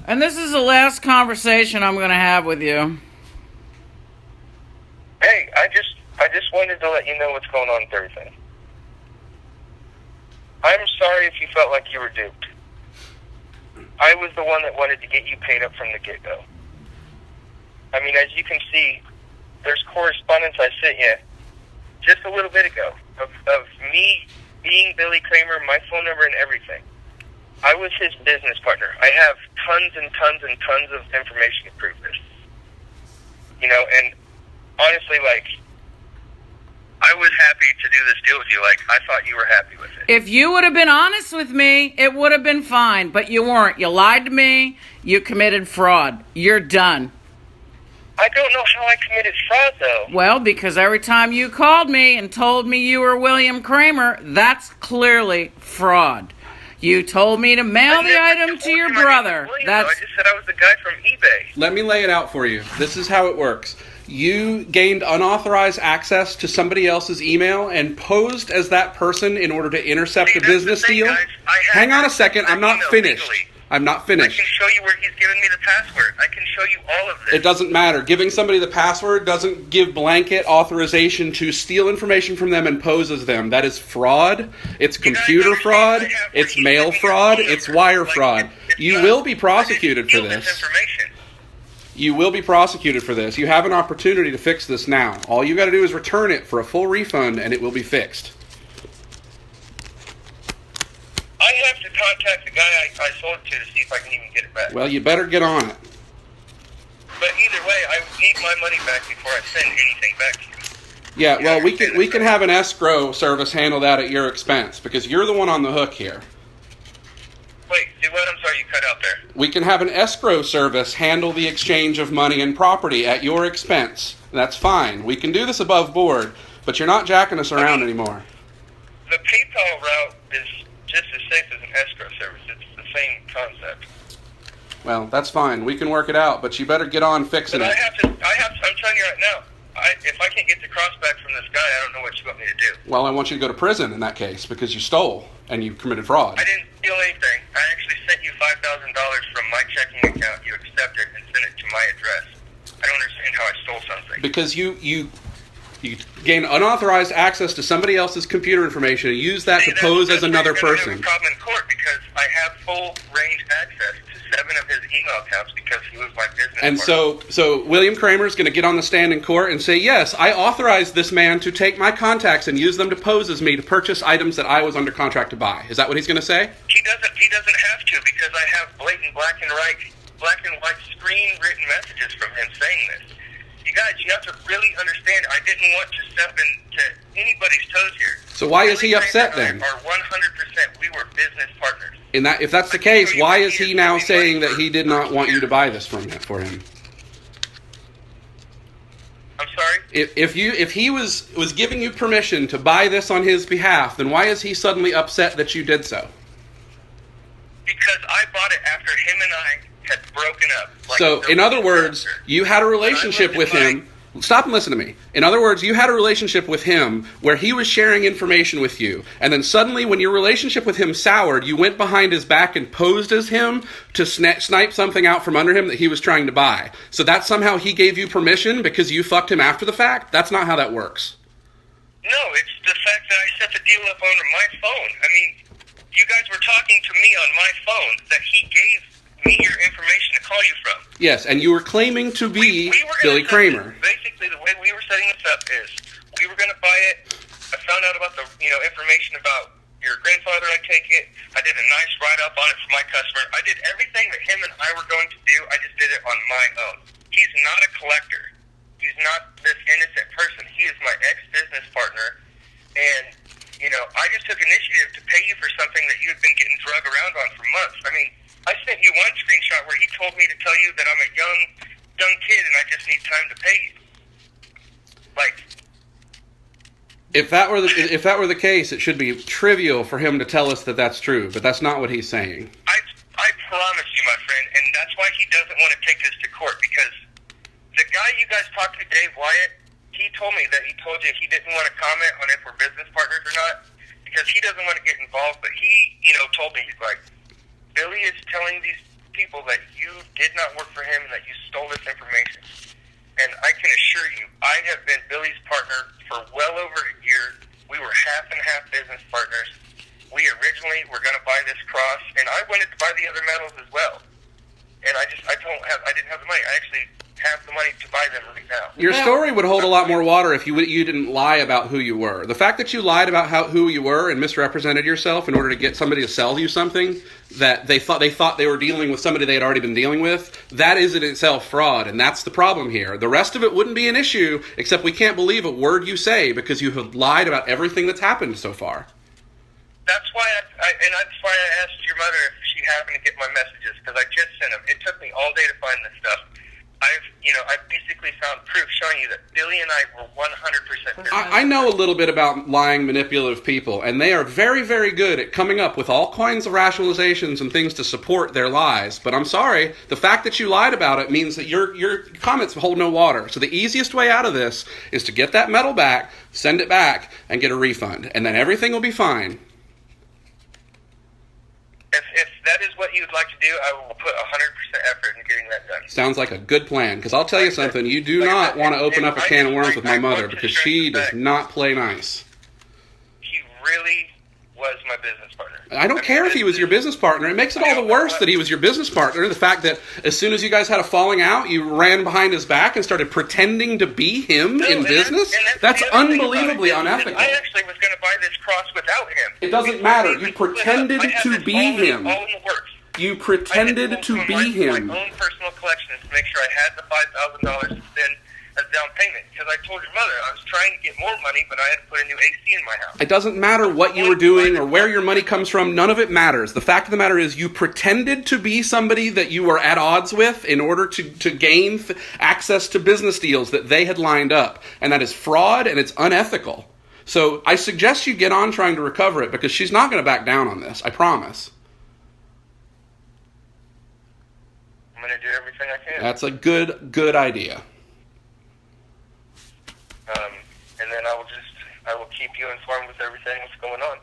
And this is the last conversation I'm going to have with you. Hey, I just wanted to let you know what's going on with everything. I'm sorry if you felt like you were duped. I was the one that wanted to get you paid up from the get-go. I mean, as you can see, there's correspondence I sent you just a little bit ago of me being Billy Kramer, my phone number and everything. I was his business partner. I have tons and tons and tons of information to prove this. You know, and honestly, like, I was happy to do this deal with you. Like, I thought you were happy with it. If you would have been honest with me, it would have been fine. But you weren't. You lied to me. You committed fraud. You're done. I don't know how I committed fraud, though. Well, because every time you called me and told me you were William Kramer, that's clearly fraud. You told me to mail the item to your brother. I just said I was the guy from eBay. Let me lay it out for you. This is how it works. You gained unauthorized access to somebody else's email and posed as that person in order to intercept a business deal. Hang on a second. I'm not finished. I'm not finished. I can show you where he's given me the password. I can show you all of this. It doesn't matter. Giving somebody the password doesn't give blanket authorization to steal information from them and pose as them. That is fraud. It's computer fraud. It's mail fraud. It's wire fraud. You will be prosecuted for this. You will be prosecuted for this. You have an opportunity to fix this now. All you got to do is return it for a full refund, and it will be fixed. I have to contact the guy I sold it to see if I can even get it back. Well, you better get on it. But either way, I need my money back before I send anything back to you. Yeah, well, we can have an escrow service handle that at your expense, because you're the one on the hook here. Wait, do what? I'm sorry, you cut out there. We can have an escrow service handle the exchange of money and property at your expense. That's fine. We can do this above board, but you're not jacking us around anymore. The PayPal route is just as safe as an escrow service. It's the same concept. Well, that's fine. We can work it out, but you better get on fixing but it. I'm telling you right now, if I can't get the crossback from this guy, I don't know what you want me to do. Well, I want you to go to prison in that case, because you stole and you committed fraud. I didn't steal anything. I actually sent you $5,000 from my checking account. You accepted and sent it to my address. I don't understand how I stole something. Because you gain unauthorized access to somebody else's computer information and use that to pose as another person. Have a problem in court because I have full range access to 7 of his email accounts because he was my business and partner. So William Kramer is going to get on the stand in court and say, yes, I authorized this man to take my contacts and use them to pose as me to purchase items that I was under contract to buy. Is that what he's going to say? He doesn't have to, because I have blatant black and white screen written messages from him saying this. You guys, you have to really understand, I didn't want to step into anybody's toes here. So why is he upset then? Are 100%. We were business partners. If that's the case, why is he now saying that he did not want you to buy this for him? I'm sorry? If he was giving you permission to buy this on his behalf, then why is he suddenly upset that you did so? Because I bought it after him and I had broken up. So, in other words, you had a relationship with him. Stop and listen to me. In other words, you had a relationship with him where he was sharing information with you, and then suddenly when your relationship with him soured, you went behind his back and posed as him to snipe something out from under him that he was trying to buy. So that somehow he gave you permission because you fucked him after the fact? That's not how that works. No, it's the fact that I set the deal up on my phone. I mean, you guys were talking to me on my phone that he gave me your information to call you from. Yes, and you were claiming to be Billy Kramer. Basically, the way we were setting this up is we were going to buy it. I found out about the information about your grandfather. I take it. I did a nice write-up on it for my customer. I did everything that him and I were going to do. I just did it on my own. He's not a collector. He's not this innocent person. He is my ex-business partner. And, I just took initiative to pay you for something that you had been getting drug around on for months. I mean, I sent you one screenshot where he told me to tell you that I'm a young kid and I just need time to pay you. If that were the case, it should be trivial for him to tell us that that's true, but that's not what he's saying. I promise you, my friend, and that's why he doesn't want to take this to court, because the guy you guys talked to, Dave Wyatt, he told me that he told you he didn't want to comment on if we're business partners or not, because he doesn't want to get involved, but he, told me, he's like, Billy is telling these people that you did not work for him and that you stole this information. And I can assure you, I have been Billy's partner for well over a year. We were half and half business partners. We originally were going to buy this cross, and I wanted to buy the other medals as well. And I didn't have the money. I actually have the money to buy them right now. Your story would hold a lot more water if you didn't lie about who you were. The fact that you lied about who you were and misrepresented yourself in order to get somebody to sell you something that they thought they were dealing with somebody they had already been dealing with, that is in itself fraud, and that's the problem here. The rest of it wouldn't be an issue, except we can't believe a word you say because you have lied about everything that's happened so far. That's why that's why I asked your mother if she happened to get my messages, because I just sent them. It took me all day to find this stuff. I've basically found proof showing you that Billy and I were 100%. I know a little bit about lying, manipulative people, and they are very, very good at coming up with all kinds of rationalizations and things to support their lies. But I'm sorry, the fact that you lied about it means that your comments hold no water. So the easiest way out of this is to get that medal back, send it back, and get a refund, and then everything will be fine. If that is what you'd like to do, I will put 100% effort in getting that done. Sounds like a good plan, because I'll tell you something, you do not want to open up a can of worms with my mother, because she does not play nice. He really was my business partner. I don't care if he was your business partner. It makes it all the worse that he was your business partner. The fact that as soon as you guys had a falling out, you ran behind his back and started pretending to be him in business? That's unbelievably unethical. I actually was going to buy this cross without him. It doesn't matter. You pretended to be him. All in the works. You pretended to be him. My own personal collection to make sure I had the $5,000 to spend as down payment, because I told your mother I was trying to get more money, but I had to put a new AC in my house. It doesn't matter what you were doing or where your money comes from. None of it matters. The fact of the matter is you pretended to be somebody that you were at odds with in order to gain access to business deals that they had lined up. And that is fraud, and it's unethical. So I suggest you get on trying to recover it, because she's not going to back down on this. I promise. I'm going to do everything I can. That's a good idea. And then I will keep you informed with everything that's going on.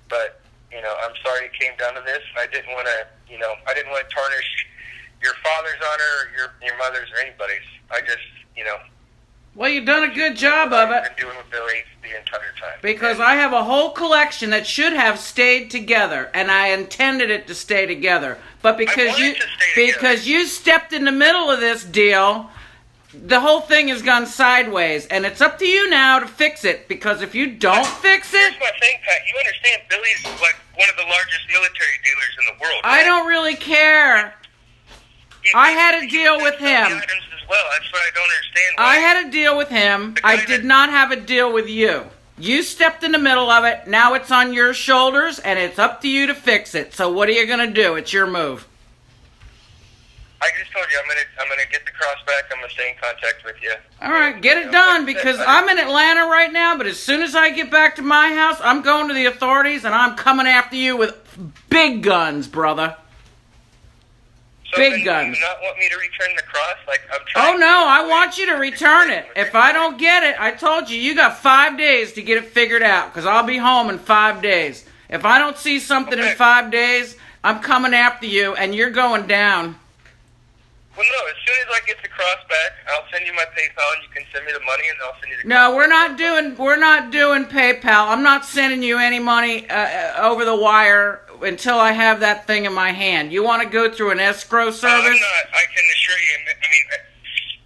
But, I'm sorry it came down to this. I didn't want to, tarnish your father's honor or your mother's or anybody's. I just, Well, you've done a good job of it. I've been doing with Billy the entire time. Because I have a whole collection that should have stayed together, and I intended it to stay together. But because you stepped in the middle of this deal, the whole thing has gone sideways, and it's up to you now to fix it, because if you don't fix it... Here's my thing, Pat. You understand Billy's like one of the largest military dealers in the world, right? I don't really care. I had a deal with him. Well, that's what I don't understand. I had a deal with him. I did not have a deal with you. You stepped in the middle of it. Now it's on your shoulders, and it's up to you to fix it. So what are you going to do? It's your move. I just told you I'm gonna get the cross back. I'm gonna stay in contact with you. All right, get it done, because I'm in Atlanta right now, but as soon as I get back to my house, I'm going to the authorities, and I'm coming after you with big guns, brother. So big guns. Do you not want me to return the cross? Like, I'm trying. Oh, no, I want you to return it. If I don't get it, I told you, you got 5 days to get it figured out, because I'll be home in 5 days. If I don't see something in 5 days, I'm coming after you, and you're going down. Well, no, as soon as I get the cross back, I'll send you my PayPal, and you can send me the money, and I'll send you the No, we're not doing PayPal. I'm not sending you any money over the wire until I have that thing in my hand. You want to go through an escrow service? I'm not. I can assure you. I mean,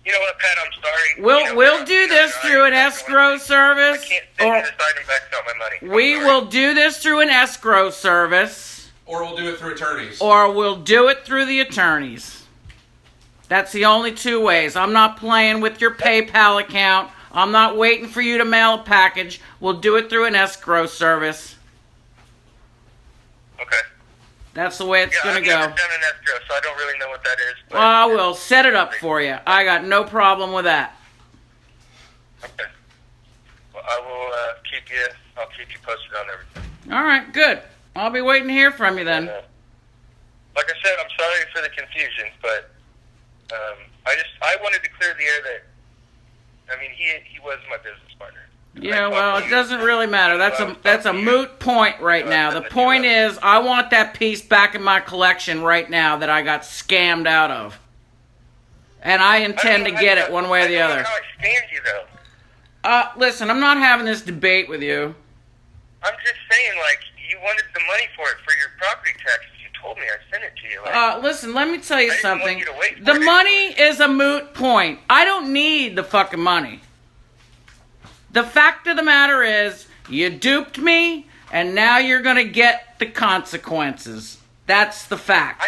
you know what, Pat? I'm sorry. We'll do this through an escrow service. I can't send you this item back without my money. We will do this through an escrow service. Or we'll do it through attorneys. Or we'll do it through the attorneys. That's the only two ways. I'm not playing with your PayPal account. I'm not waiting for you to mail a package. We'll do it through an escrow service. Okay. That's the way it's going to go. I've never done an escrow, so I don't really know what that is. But well, I will set it up for you. I got no problem with that. Okay. Well, I'll keep you posted on everything. All right, good. I'll be waiting to hear from you then. Like I said, I'm sorry for the confusion, but I wanted to clear the air that, I mean, he was my business partner. Yeah, well, it doesn't really matter. That's a moot point right now. The point is, I want that piece back in my collection right now that I got scammed out of. And I intend to get it one way or the other. I don't know how I stand you, though. Listen, I'm not having this debate with you. I'm just saying, like, you wanted the money for it for your property taxes. You told me I sent it to you. Like, Listen, let me tell you something. I didn't want you to wait The for it. money is a moot point. I don't need the fucking money. The fact of the matter is, you duped me, and now you're gonna get the consequences. That's the fact.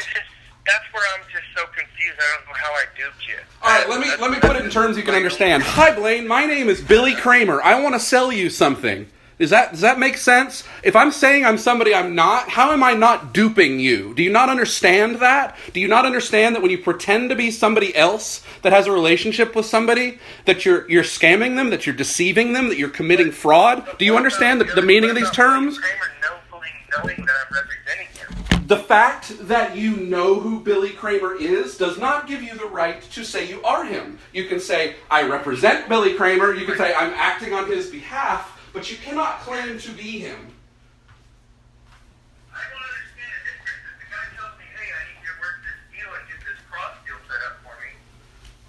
That's where I'm just so confused. I don't know how I duped you. All right, let me put it in terms you can understand. Hi, Blaine. My name is Billy Kramer. I want to sell you something. Does that make sense? If I'm saying I'm somebody I'm not, how am I not duping you? Do you not understand that? Do you not understand that when you pretend to be somebody else that has a relationship with somebody, that you're scamming them, that you're deceiving them, that you're committing fraud? Do you understand the meaning of these terms? Knowing that I'm representing him. The fact that you know who Billy Kramer is does not give you the right to say you are him. You can say, I represent Billy Kramer. You can say, I'm acting on his behalf. But you cannot claim to be him. I don't understand the difference. If the guy tells me, hey, I need you to work this deal and get this cross deal set up for me.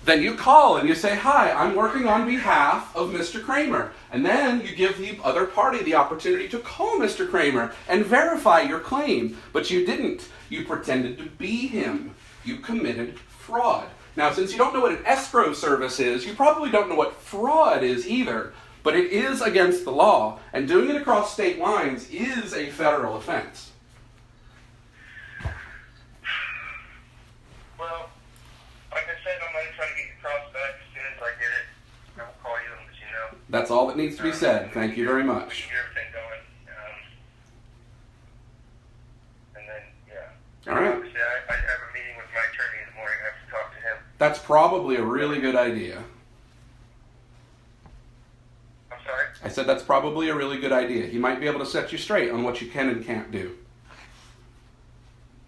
Then you call and you say, hi, I'm working on behalf of Mr. Kramer. And then you give the other party the opportunity to call Mr. Kramer and verify your claim. But you didn't. You pretended to be him. You committed fraud. Now, since you don't know what an escrow service is, you probably don't know what fraud is either. But it is against the law, and doing it across state lines is a federal offense. Well, like I said, I'm going to try to get your cross back as soon as I get it. I will call you and let you know. That's all that needs to be said. Thank you very We much. can get everything going. And then, yeah. All right. Obviously, I have a meeting with my attorney in the morning. I have to talk to him. That's probably a really good idea. Sorry? I said that's probably a really good idea. He might be able to set you straight on what you can and can't do.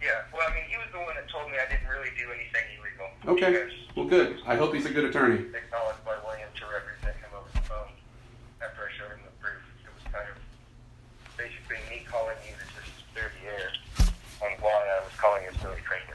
Yeah, well, I mean, he was the one that told me I didn't really do anything illegal. Okay, Because well good. I hope he's a good attorney. acknowledged by William to represent him over the phone after I showed him the proof. It was kind of basically me calling you to just clear the air on why I was calling him Billy Kramer.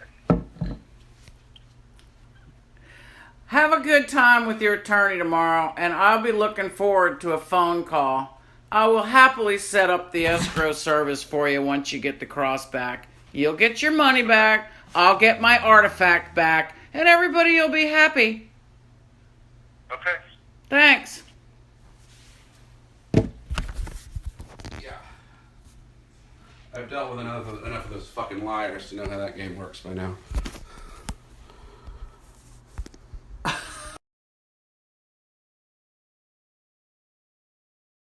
Have a good time with your attorney tomorrow, and I'll be looking forward to a phone call. I will happily set up the escrow service for you once you get the cross back. You'll get your money back, I'll get my artifact back, and everybody will be happy. Okay. Thanks. Yeah. I've dealt with enough of those fucking liars to know how that game works by now.